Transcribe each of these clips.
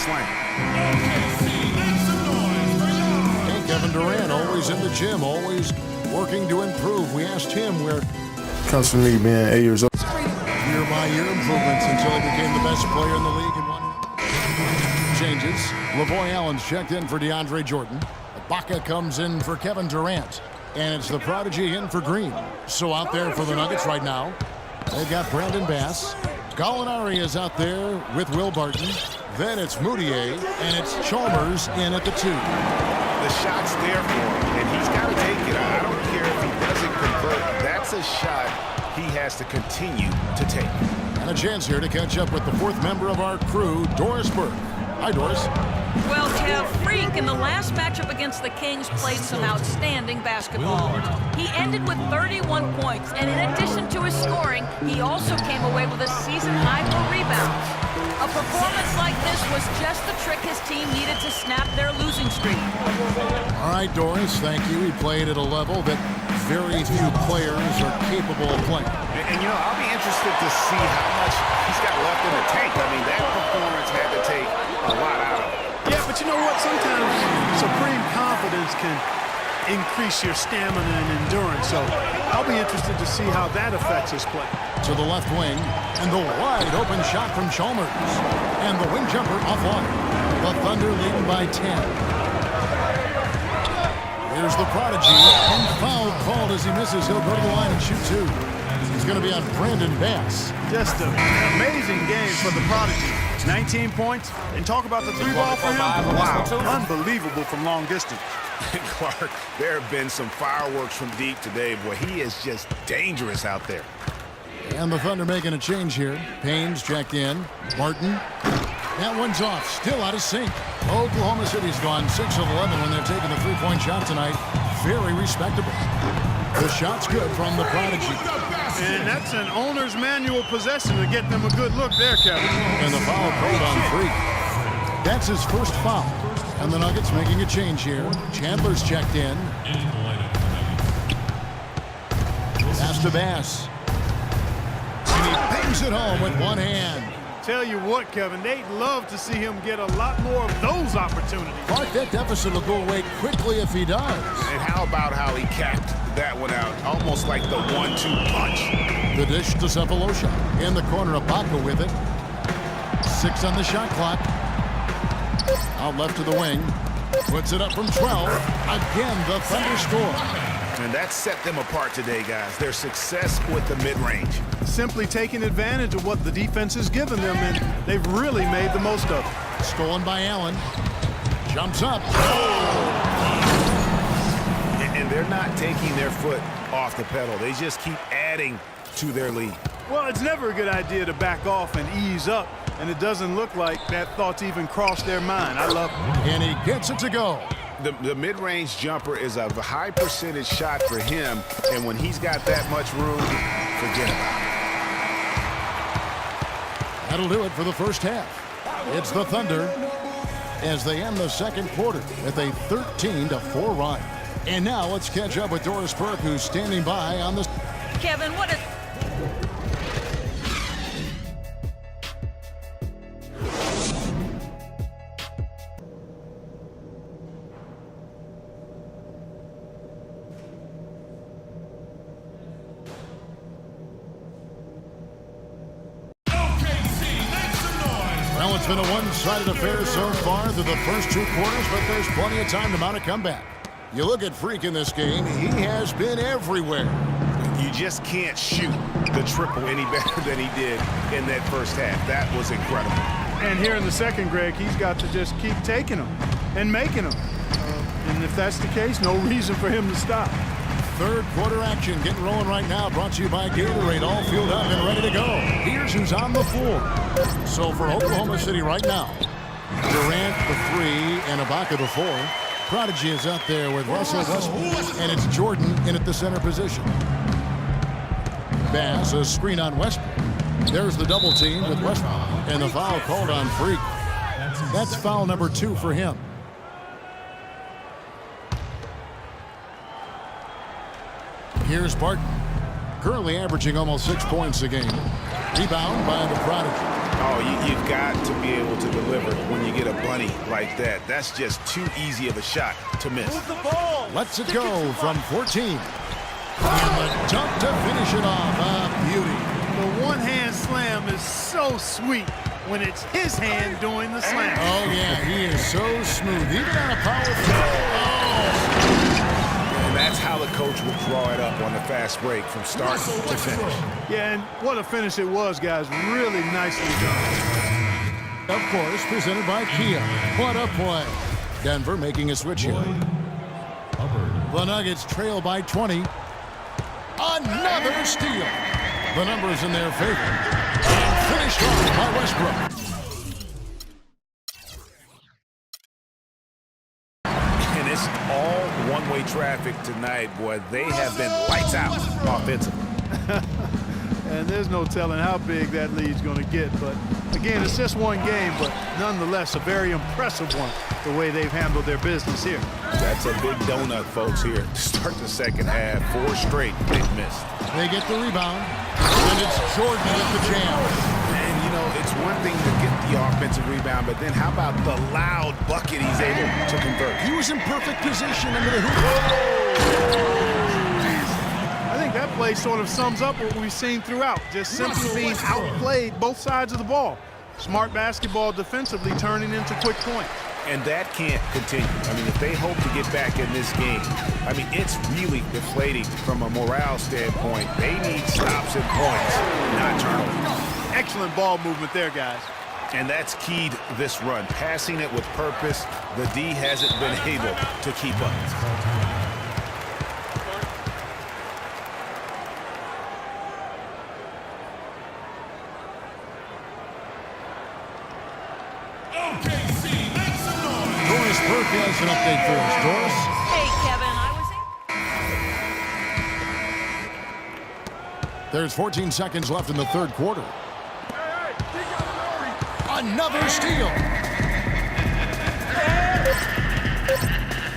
slam. And Kevin Durant, always in the gym, always working to improve. We asked him where comes from me being 8 years old. Year-by-year improvements until he became the best player in the league and won. Changes. LaVoy Allen's checked in for DeAndre Jordan. Ibaka comes in for Kevin Durant. And it's the prodigy in for Green. So out there for the Nuggets right now, they've got Brandon Bass. Gallinari is out there with Will Barton. Then it's Moutier, and it's Chalmers in at the 2. The shot's there for him, and he's got to take it. I don't care if he doesn't convert. That's a shot he has to continue to take. And a chance here to catch up with the 4th member of our crew, Doris Burke. Hi, Doris. Well, Kev, Freak in the last matchup against the Kings played some outstanding basketball. He ended with 31 points, and in addition to his scoring, he also came away with a season-high for rebounds. A performance like this was just the trick his team needed to snap their losing streak. All right, Doris, thank you. He played at a level that very few players are capable of playing. And you know, I'll be interested to see how much he's got left in the tank. I mean, that performance had to take a lot out of him. Yeah, but you know what? Sometimes supreme confidence can increase your stamina and endurance. So I'll be interested to see how that affects his play. To the left wing, and the wide open shot from Chalmers. And the wing jumper offline. The Thunder leading by 10. Here's the prodigy, and foul called as he misses. He'll go to the line and shoot 2. He's going to be on Brandon Bass. Just an amazing game for the prodigy. 19 points, and talk about the 3-ball for him. Wow, unbelievable from long distance. Clark, there have been some fireworks from deep today. Boy, he is just dangerous out there. And the Thunder making a change here. Payne's checked in. Martin. That one's off. Still out of sync. Oklahoma City's gone 6 of 11 when they're taking the 3-point shot tonight. Very respectable. The shot's good from the prodigy. And that's an owner's manual possession to get them a good look there, Kevin. And the foul called on Freak. That's his first foul. And the Nuggets making a change here. Chandler's checked in. Pass to Bass. And he bangs it home with one hand. Tell you what, Kevin, they'd love to see him get a lot more of those opportunities. Clark, that deficit will go away quickly if he does. And how about how he capped that one out? Almost like the 1-2 punch. The dish to Cephalosha. In the corner, Ibaka with it. 6 on the shot clock. Out left to the wing. Puts it up from 12. Again, the Thunder score. And that set them apart today, guys. Their success with the mid-range. Simply taking advantage of what the defense has given them, and they've really made the most of it. Stolen by Allen. Jumps up. And they're not taking their foot off the pedal. They just keep adding to their lead. Well, it's never a good idea to back off and ease up, and it doesn't look like that thought's even crossed their mind. I love it. And he gets it to go. The mid-range jumper is a high percentage shot for him, and when he's got that much room, forget about it. That'll do it for the first half. It's the Thunder as they end the second quarter with a 13-4 run. And now let's catch up with Doris Burke, who's standing by on the... Kevin, what is... Well, it's been a one-sided affair so far through the first 2 quarters, but there's plenty of time to mount a comeback. You look at Freak in this game, he has been everywhere. You just can't shoot the triple any better than he did in that first half. That was incredible. And here in the second, Greg, he's got to just keep taking them and making them. And if that's the case, no reason for him to stop. Third quarter action getting rolling right now, brought to you by Gatorade, all fueled up and ready to go. Here's who's on the floor. So for Oklahoma City right now, Durant the 3 and Ibaka the 4. Prodigy is out there with Russell Westbrook, and it's Jordan in at the center position. Bass, a screen on Westbrook. There's the double team with Westbrook, and the foul called on Freak. That's foul number 2 for him. Here's Barton, currently averaging almost 6 points a game. Rebound by the Prodigy. Oh, you've got to be able to deliver when you get a bunny like that. That's just too easy of a shot to miss. Lets it go from 14. And the dunk to finish it off. A beauty. The one-hand slam is so sweet when it's his hand doing the slam. Oh, yeah, he is so smooth. Even on a power throw. Oh! And that's how the coach will draw it up on the fast break from start to finish. Yeah, and what a finish it was, guys. Really nicely done. Of course, presented by Kia. What a play. Denver making a switch here. The Nuggets trail by 20. Another steal. The numbers in their favor. And finished off by Westbrook. And it's all one-way traffic tonight, boy. They have been lights out offensively. And there's no telling how big that lead's going to get. But, again, it's just one game, but nonetheless a very impressive one, the way they've handled their business here. That's a big donut, folks, here to start the second half. 4 straight they've missed. They get the rebound, and it's Jordan with the jam. And, you know, it's one thing to get the offensive rebound, but then how about the loud bucket he's able to convert? He was in perfect position under the hoop. I think that play sort of sums up what we've seen throughout, just simply being outplayed both sides of the ball. Smart basketball defensively turning into quick points. And that can't continue. I mean, if they hope to get back in this game, I mean, it's really deflating from a morale standpoint. They need stops and points, not turnovers. Excellent ball movement there, guys. And that's keyed this run. Passing it with purpose, the D hasn't been able to keep up. Burke has an update for us. Doris? Hey, Kevin, There's 14 seconds left in the third quarter. Another steal.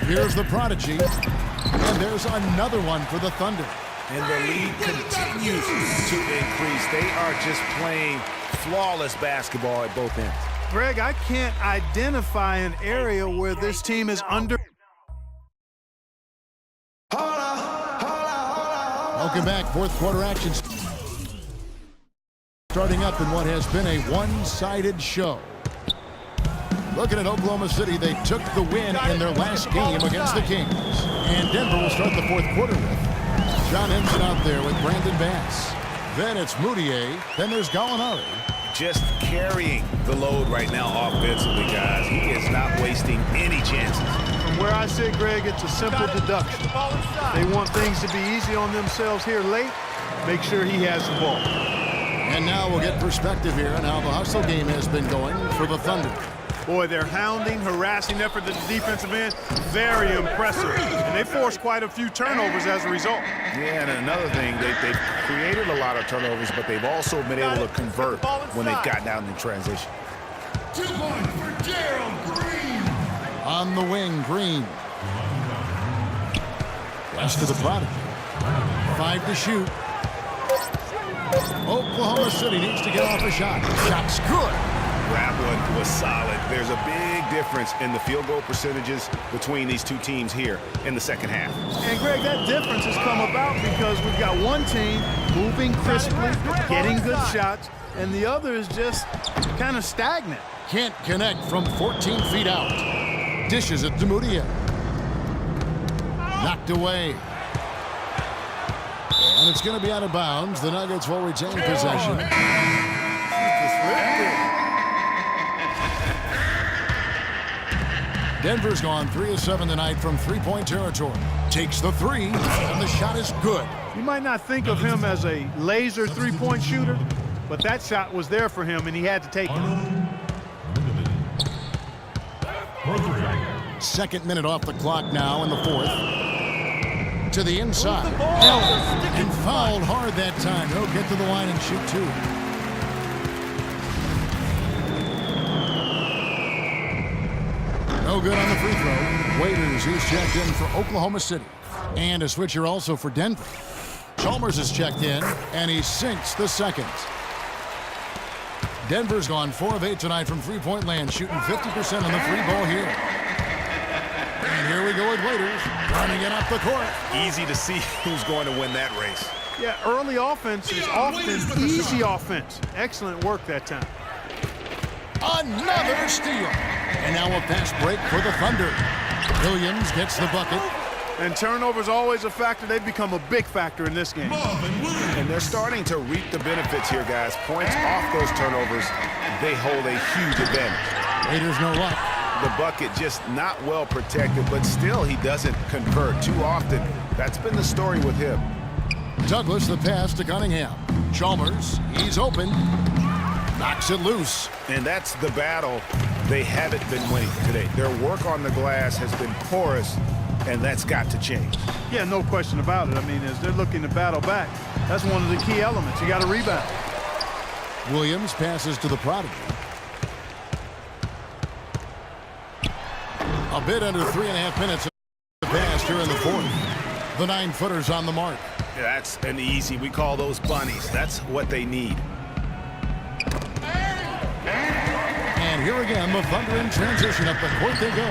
Here's the prodigy. And there's another one for the Thunder. And the lead continues to increase. They are just playing flawless basketball at both ends. Greg, I can't identify an area where this team is under. Welcome back. Fourth quarter action. Starting up in what has been a one-sided show. Looking at Oklahoma City, they took the win in their last game against the Kings. And Denver will start the fourth quarter with John Henson out there with Brandon Bass. Then it's Moutier. Then there's Gallinari. Just carrying the load right now offensively, guys. He is not wasting any chances. From where I sit, Greg, it's a simple deduction. They want things to be easy on themselves here late. Make sure he has the ball. And now we'll get perspective here on how the hustle game has been going for the Thunder. Boy, their hounding, harassing effort at the defensive end, very impressive. And they forced quite a few turnovers as a result. Yeah, and another thing, they've created a lot of turnovers, but they've also been able to convert when they've got down in transition. 2 points for Gerald Green. On the wing, Green. Pass to the prodigy. 5 to shoot. Oklahoma City needs to get off a shot. Shot's good. That one was solid. There's a big difference in the field goal percentages between these two teams here in the second half. And, Greg, that difference has come about because we've got one team moving crisply, getting good shots, and the other is just kind of stagnant. Can't connect from 14 feet out. Dishes it to Moutier. Knocked away. And it's going to be out of bounds. The Nuggets will retain possession. Denver's gone 3 of 7 tonight from three-point territory. Takes the 3, and the shot is good. You might not think of him as a laser three-point shooter, but that shot was there for him, and he had to take it. Second minute off the clock now in the fourth. To the inside. And fouled hard that time. He'll get to the line and shoot 2. No good on the free throw. Waiters, he's checked in for Oklahoma City. And a switcher also for Denver. Chalmers is checked in, and he sinks the second. Denver's gone 4 of 8 tonight from three-point land, shooting 50% on the free ball here. And here we go with Waiters, running it up the court. Easy to see who's going to win that race. Yeah, early offense is often easy offense. Excellent work that time. Another steal. And now a fast break for the Thunder. Williams gets the bucket. And turnovers always a factor. They've become a big factor in this game. And they're starting to reap the benefits here, guys. Points off those turnovers, they hold a huge advantage. Raiders no luck. The bucket just not well protected, but still he doesn't convert too often. That's been the story with him. Douglas the pass to Cunningham. Chalmers, he's open. Knocks it loose. And that's the battle they haven't been winning today. Their work on the glass has been porous, and that's got to change. Yeah, no question about it. I mean, as they're looking to battle back, that's one of the key elements. You got to rebound. Williams passes to the prodigy. A bit under 3.5 minutes of the pass here in the fourth. The 9-footer's on the mark. Yeah, that's an easy. We call those bunnies. That's what they need. And here again, the Thunder in transition. Up the court they go.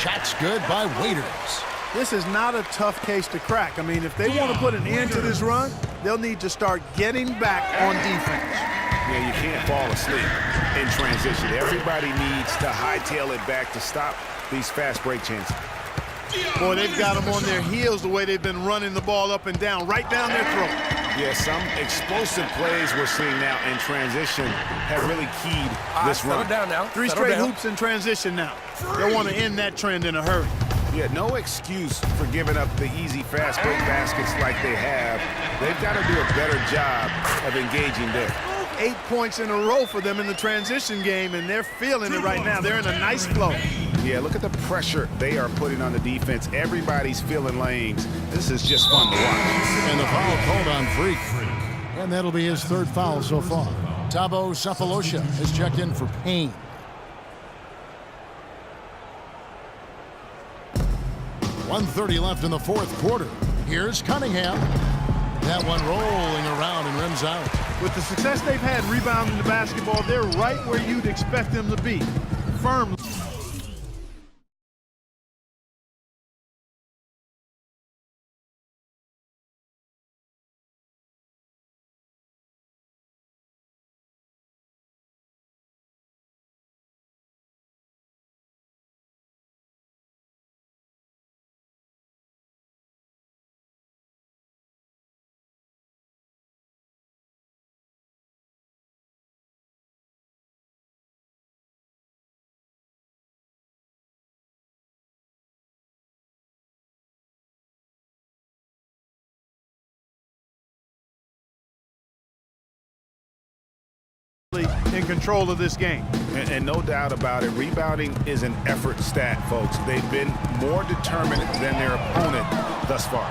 Shots good by Waiters. This is not a tough case to crack. I mean, if they want to put an end to this run, they'll need to start getting back on defense. Yeah, you can't fall asleep in transition. Everybody needs to hightail it back to stop these fast break chances. Boy, they've got them on their heels the way they've been running the ball up and down, right down their throat. Yeah, some explosive plays we're seeing now in transition have really keyed this run. Settle down now. Three straight hoops in transition now. They'll want to end that trend in a hurry. Yeah, no excuse for giving up the easy fast break baskets like they have. They've got to do a better job of engaging there. 8 points in a row for them in the transition game, and they're feeling it right now. They're in a nice flow. Yeah, look at the pressure they are putting on the defense. Everybody's filling lanes. This is just fun to watch. And the foul called on Freak. And that'll be his third foul so far. Thabo Sefolosha has checked in for Payne. .130 left in the fourth quarter. Here's Cunningham. That one rolling around and rims out. With the success they've had rebounding the basketball, they're right where you'd expect them to be. Firm. In control of this game. And no doubt about it, rebounding is an effort stat, folks. They've been more determined than their opponent thus far.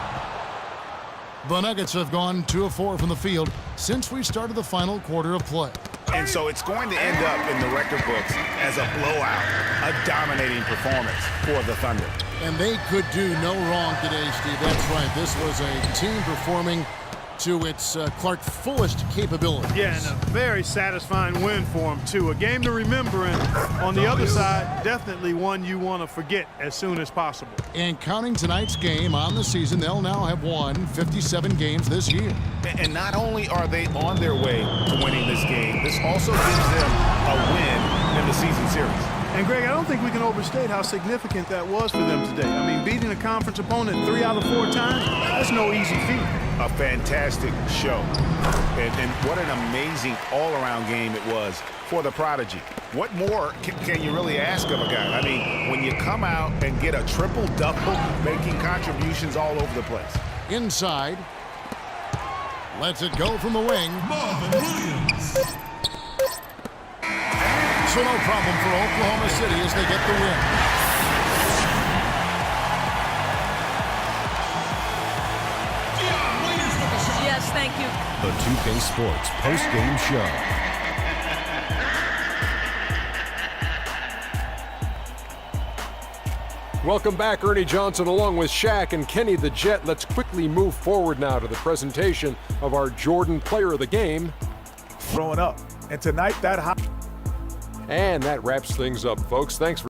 The Nuggets have gone 2 of 4 from the field since we started the final quarter of play. And so it's going to end up in the record books as a blowout, a dominating performance for the Thunder. And they could do no wrong today, Steve. That's right. This was a team performing to its Clark fullest capabilities. Yeah, and a very satisfying win for them, too. A game to remember, and on the other side, definitely one you want to forget as soon as possible. And counting tonight's game on the season, they'll now have won 57 games this year. And not only are they on their way to winning this game, this also gives them a win in the season series. And, Greg, I don't think we can overstate how significant that was for them today. I mean, beating a conference opponent 3 out of 4 times, that's no easy feat. A fantastic show. And what an amazing all-around game it was for the Prodigy. What more can you really ask of a guy? I mean, when you come out and get a triple-double, making contributions all over the place. Inside. Lets it go from the wing. So no problem for Oklahoma City as they get the win. Yes, thank you. The 2K Sports post-game show. Welcome back, Ernie Johnson, along with Shaq and Kenny the Jet. Let's quickly move forward now to the presentation of our Jordan Player of the Game. Growing up, And tonight, that high. And that wraps things up, folks. Thanks for